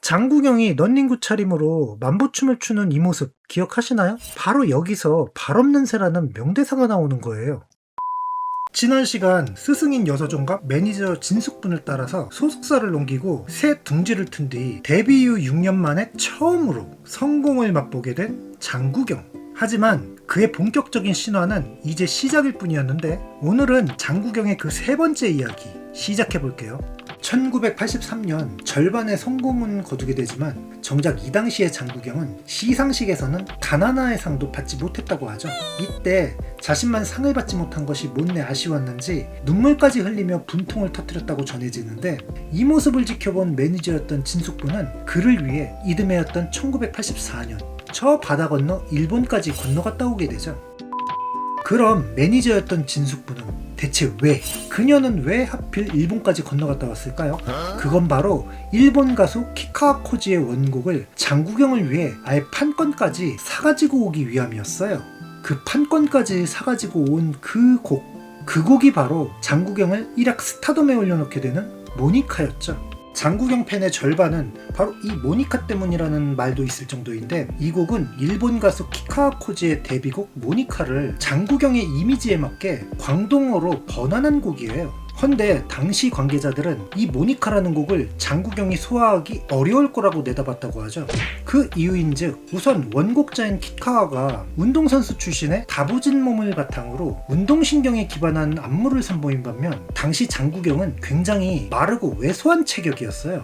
장구경이 넌닝구 차림으로 만보춤을 추는 이 모습 기억하시나요? 바로 여기서 발 없는 새라는 명대사가 나오는 거예요. 지난 시간 스승인 여서종과 매니저 진숙분을 따라서 소속사를 옮기고 새 둥지를 튼 뒤 데뷔 이후 6년 만에 처음으로 성공을 맛보게 된 장구경. 하지만 그의 본격적인 신화는 이제 시작일 뿐이었는데, 오늘은 장구경의 그 세 번째 이야기 시작해 볼게요. 1983년 절반의 성공은 거두게 되지만 정작 이 당시의 장구경은 시상식에서는 단 하나의 상도 받지 못했다고 하죠. 이때 자신만 상을 받지 못한 것이 못내 아쉬웠는지 눈물까지 흘리며 분통을 터뜨렸다고 전해지는데, 이 모습을 지켜본 매니저였던 진숙부는 그를 위해 이듬해였던 1984년 저 바다 건너 일본까지 건너갔다 오게 되죠. 그럼 매니저였던 진숙부는 대체 그녀는 왜 하필 일본까지 건너갔다 왔을까요? 그건 바로 일본 가수 키카와코지의 원곡을 장구경을 위해 아예 판권까지 사가지고 오기 위함이었어요. 그 판권까지 사가지고 온 그 곡이 바로 장구경을 일약 스타덤에 올려놓게 되는 모니카였죠. 장구경 팬의 절반은 바로 이 모니카 때문이라는 말도 있을 정도인데, 이 곡은 일본 가수 키카와코지의 데뷔곡 모니카를 장구경의 이미지에 맞게 광동어로 번안한 곡이에요. 헌데 당시 관계자들은 이 모니카라는 곡을 장구경이 소화하기 어려울 거라고 내다봤다고 하죠. 그 이유인즉, 우선 원곡자인 키카와가 운동선수 출신의 다부진 몸을 바탕으로 운동신경에 기반한 안무를 선보인 반면, 당시 장구경은 굉장히 마르고 왜소한 체격이었어요.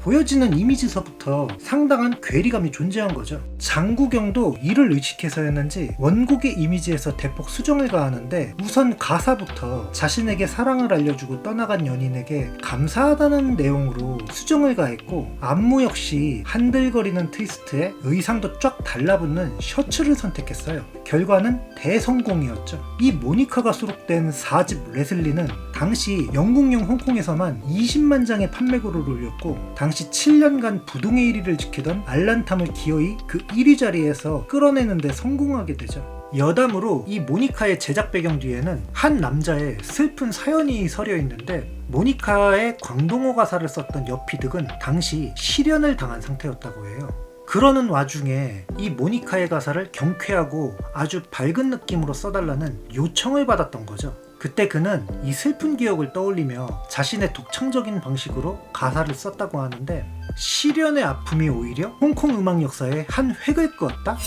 보여지는 이미지서부터 상당한 괴리감이 존재한 거죠. 장구경도 이를 의식해서였는지 원곡의 이미지에서 대폭 수정을 가하는데, 우선 가사부터 자신에게 사랑을 알려주고 떠나간 연인에게 감사하다는 내용으로 수정을 가했고, 안무 역시 한들거리는 트위스트에 의상도 쫙 달라붙는 셔츠를 선택했어요. 결과는 대성공이었죠. 이 모니카가 수록된 4집 레슬리는 당시 영국령 홍콩에서만 20만 장의 판매고를 올렸고, 당시 7년간 부동의 1위를 지키던 알란탐을 기어이 그 1위 자리에서 끌어내는 데 성공하게 되죠. 여담으로 이 모니카의 제작 배경 뒤에는 한 남자의 슬픈 사연이 서려 있는데, 모니카의 광동어 가사를 썼던 여피득은 당시 실연을 당한 상태였다고 해요. 그러는 와중에 이 모니카의 가사를 경쾌하고 아주 밝은 느낌으로 써달라는 요청을 받았던 거죠. 그때 그는 이 슬픈 기억을 떠올리며 자신의 독창적인 방식으로 가사를 썼다고 하는데, 시련의 아픔이 오히려 홍콩 음악 역사에 한 획을 그었다?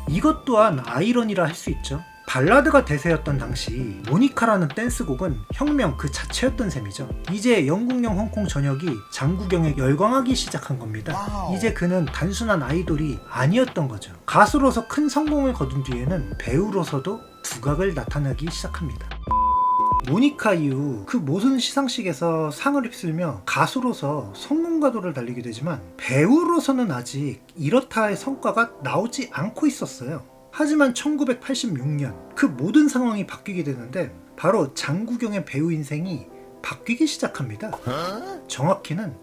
이것 또한 아이러니라 할 수 있죠. 발라드가 대세였던 당시 모니카라는 댄스곡은 혁명 그 자체였던 셈이죠. 이제 영국령 홍콩 전역이 장구경에 열광하기 시작한 겁니다. 이제 그는 단순한 아이돌이 아니었던 거죠. 가수로서 큰 성공을 거둔 뒤에는 배우로서도 두각을 나타내기 시작합니다. 모니카 이후 그 모든 시상식에서 상을 휩쓸며 가수로서 성공가도를 달리게 되지만, 배우로서는 아직 이렇다의 성과가 나오지 않고 있었어요. 하지만 1986년 그 모든 상황이 바뀌게 되는데, 바로 장구경의 배우 인생이 바뀌기 시작합니다. 정확히는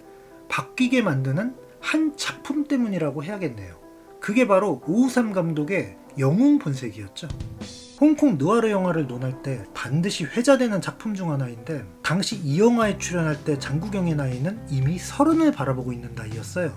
바뀌게 만드는 한 작품 때문이라고 해야겠네요. 그게 바로 오우삼 감독의 영웅본색이었죠. 홍콩 느와르 영화를 논할 때 반드시 회자되는 작품 중 하나인데, 당시 이 영화에 출연할 때 장구경의 나이는 이미 30을 바라보고 있는 나이였어요.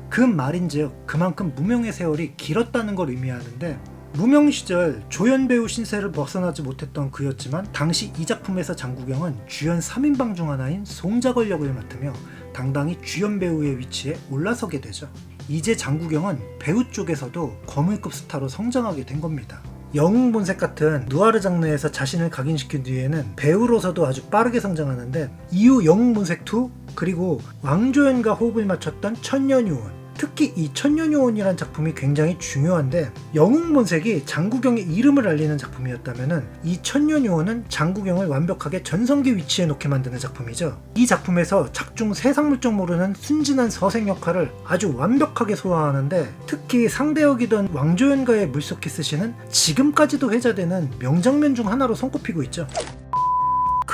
그 말인즉 그만큼 무명의 세월이 길었다는 걸 의미하는데, 무명 시절 조연 배우 신세를 벗어나지 못했던 그였지만, 당시 이 작품에서 장구경은 주연 3인방 중 하나인 송자걸 역을 맡으며 당당히 주연 배우의 위치에 올라서게 되죠. 이제 장구경은 배우 쪽에서도 거물급 스타로 성장하게 된 겁니다. 영웅본색 같은 누아르 장르에서 자신을 각인시킨 뒤에는 배우로서도 아주 빠르게 성장하는데, 이후 영웅본색2 그리고 왕조연과 호흡을 맞췄던 천년유원, 특히 이 천년유원이라는 작품이 굉장히 중요한데, 영웅본색이 장구경의 이름을 알리는 작품이었다면 이 천년유원은 장구경을 완벽하게 전성기 위치에 놓게 만드는 작품이죠. 이 작품에서 작중 세상물정 모르는 순진한 서생 역할을 아주 완벽하게 소화하는데, 특히 상대 역이던 왕조연과의 물속키스씬은 지금까지도 회자되는 명장면 중 하나로 손꼽히고 있죠.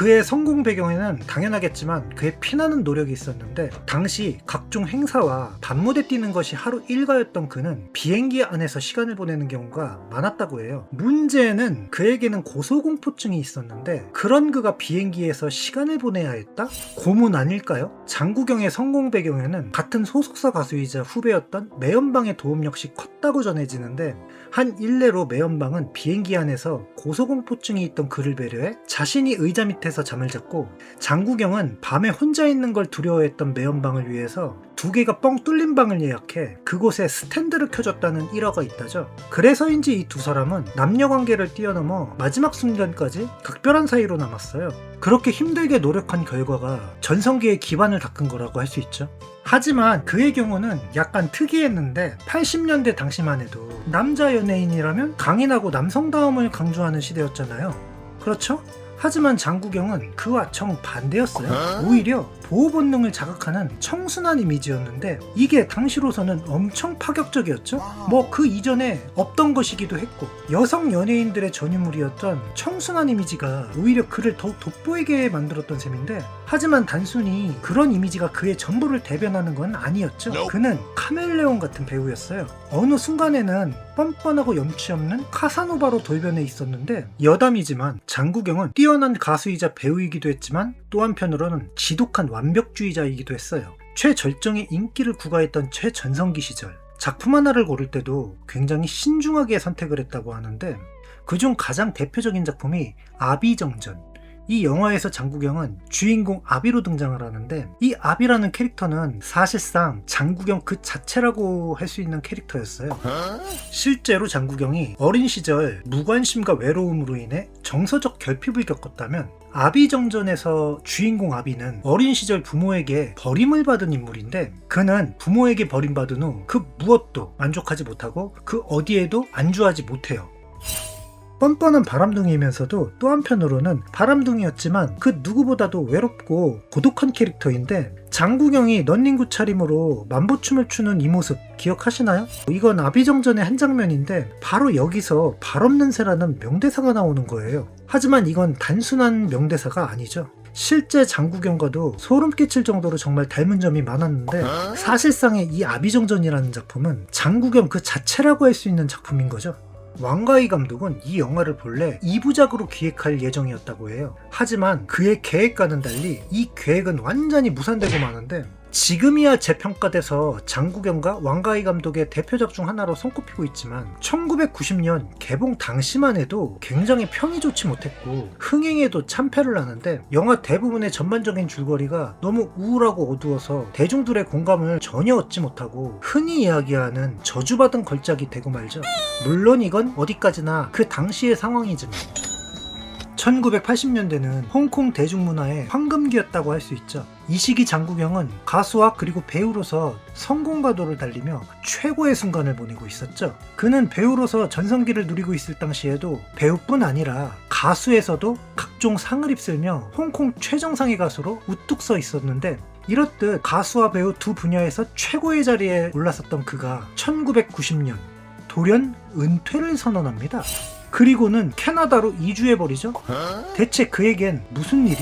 그의 성공 배경에는 당연하겠지만 그의 피나는 노력이 있었는데, 당시 각종 행사와 밤무대 뛰는 것이 하루 일과였던 그는 비행기 안에서 시간을 보내는 경우가 많았다고 해요. 문제는 그에게는 고소공포증이 있었는데, 그런 그가 비행기에서 시간을 보내야 했다? 고문 아닐까요? 장구경의 성공 배경에는 같은 소속사 가수이자 후배였던 매연방의 도움 역시 컸다고 전해지는데, 한 일례로 매연방은 비행기 안에서 고소공포증이 있던 그를 배려해 자신이 의자 밑에서 잠을 잤고, 장구경은 밤에 혼자 있는 걸 두려워했던 매연방을 위해서 2개가 뻥 뚫린 방을 예약해 그곳에 스탠드를 켜줬다는 일화가 있다죠. 그래서인지 이 두 사람은 남녀관계를 뛰어넘어 마지막 순간까지 각별한 사이로 남았어요. 그렇게 힘들게 노력한 결과가 전성기의 기반을 닦은 거라고 할 수 있죠. 하지만 그의 경우는 약간 특이했는데, 80년대 당시만 해도 남자 연예인이라면 강인하고 남성다움을 강조하는 시대였잖아요. 그렇죠? 하지만 장구경은 그와 정반대였어요. 오히려 보호 본능을 자극하는 청순한 이미지였는데, 이게 당시로서는 엄청 파격적이었죠. 뭐 그 이전에 없던 것이기도 했고, 여성 연예인들의 전유물이었던 청순한 이미지가 오히려 그를 더욱 돋보이게 만들었던 셈인데, 하지만 단순히 그런 이미지가 그의 전부를 대변하는 건 아니었죠. 그는 카멜레온 같은 배우였어요. 어느 순간에는 뻔뻔하고 염치 없는 카사노바로 돌변해 있었는데, 여담이지만 장구경은 뛰어난 가수이자 배우이기도 했지만 또 한편으로는 지독한 완벽주의자이기도 했어요. 최절정의 인기를 구가했던 최전성기 시절, 작품 하나를 고를 때도 굉장히 신중하게 선택을 했다고 하는데, 그중 가장 대표적인 작품이 아비정전. 이 영화에서 장구경은 주인공 아비로 등장을 하는데, 이 아비라는 캐릭터는 사실상 장구경 그 자체라고 할 수 있는 캐릭터였어요. 실제로 장구경이 어린 시절 무관심과 외로움으로 인해 정서적 결핍을 겪었다면, 아비정전에서 주인공 아비는 어린 시절 부모에게 버림을 받은 인물인데, 그는 부모에게 버림받은 후 그 무엇도 만족하지 못하고 그 어디에도 안주하지 못해요. 뻔뻔한 바람둥이이면서도 또 한편으로는 바람둥이였지만 그 누구보다도 외롭고 고독한 캐릭터인데, 장구경이 넌닝구 차림으로 만보춤을 추는 이 모습 기억하시나요? 이건 아비정전의 한 장면인데, 바로 여기서 발없는 새라는 명대사가 나오는 거예요. 하지만 이건 단순한 명대사가 아니죠. 실제 장구경과도 소름 끼칠 정도로 정말 닮은 점이 많았는데, 사실상의 이 아비정전이라는 작품은 장구경 그 자체라고 할 수 있는 작품인 거죠. 왕가희 감독은 이 영화를 본래 2부작으로 기획할 예정이었다고 해요. 하지만 그의 계획과는 달리 이 계획은 완전히 무산되고 마는데, 지금이야 재평가돼서 장구경과 왕가희 감독의 대표작 중 하나로 손꼽히고 있지만, 1990년 개봉 당시만 해도 굉장히 평이 좋지 못했고 흥행에도 참패를 하는데, 영화 대부분의 전반적인 줄거리가 너무 우울하고 어두워서 대중들의 공감을 전혀 얻지 못하고 흔히 이야기하는 저주받은 걸작이 되고 말죠. 물론 이건 어디까지나 그 당시의 상황이지만, 1980년대는 홍콩 대중문화의 황금기였다고 할 수 있죠. 이 시기 장구경은 가수와 그리고 배우로서 성공가도를 달리며 최고의 순간을 보내고 있었죠. 그는 배우로서 전성기를 누리고 있을 당시에도 배우뿐 아니라 가수에서도 각종 상을 휩쓸며 홍콩 최정상의 가수로 우뚝 서 있었는데, 이렇듯 가수와 배우 두 분야에서 최고의 자리에 올랐었던 그가 1990년 돌연 은퇴를 선언합니다. 그리고는 캐나다로 이주해버리죠. 대체 그에겐 무슨 일이?